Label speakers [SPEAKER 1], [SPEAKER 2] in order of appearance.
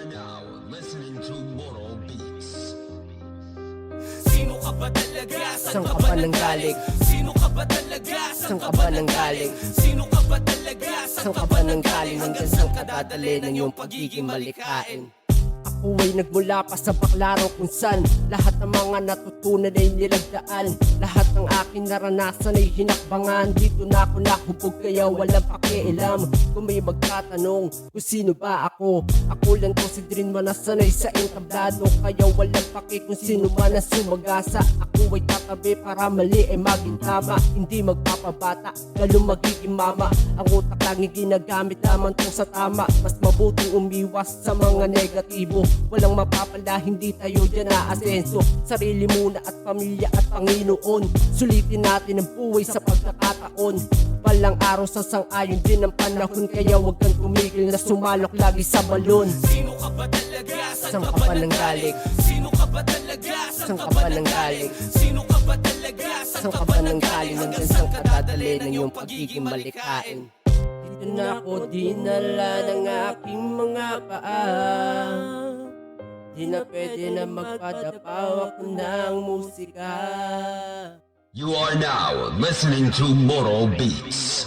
[SPEAKER 1] now listening to Moral Beats.
[SPEAKER 2] Sino ka ba talaga?
[SPEAKER 3] Saan ka ba nanggaling?
[SPEAKER 2] Sino ka ba talaga?
[SPEAKER 3] Saan ka ba nanggaling?
[SPEAKER 2] Sino ka ba talaga?
[SPEAKER 3] Saan ka ba nanggaling? Hanggang saan ka dadalhin ng iyong pagiging malikain? Ako ay nagmula pa sa baklaro kung saan lahat ng mga natutunan ay nilagdaan. Lahat ng aking naranasan ay hinakbangan. Dito na ako nakubog kaya walang pakialam. Kung may magtatanong kung sino ba ako, ako lang to si Drin manasanay sa entablado. Kaya walang paki kung sino man ang sumagasa. Ako ay tatabi para mali ay maging tama. Hindi magpapabata, lalo magiging mama. Ang utak laging ginagamit lamang to sa tama. Mas mabuting umiwas sa mga negatibo. Walang mapapala, hindi tayo dyan naasenso. Sarili muna at pamilya at Panginoon. Sulitin natin ang buhay sa pagkakataon. Balang araw sa sang-ayon din ang panahon. Kaya huwag kang tumigil na sumalok lagi sa balon.
[SPEAKER 2] Sino ka ba talaga?
[SPEAKER 3] Saan ka ba nanggaling?
[SPEAKER 2] Sino ka ba talaga?
[SPEAKER 3] Saan ka ba nanggaling?
[SPEAKER 2] Sino ka ba talaga?
[SPEAKER 3] Saan ka ba nanggaling? Hanggang saan ka dadalhin ng iyong pagiging malikain? Dito na ako dinala ng aking mga paa. Di na pwede na magpadapaw ako ng musika.
[SPEAKER 1] You are now listening to Moral Beats.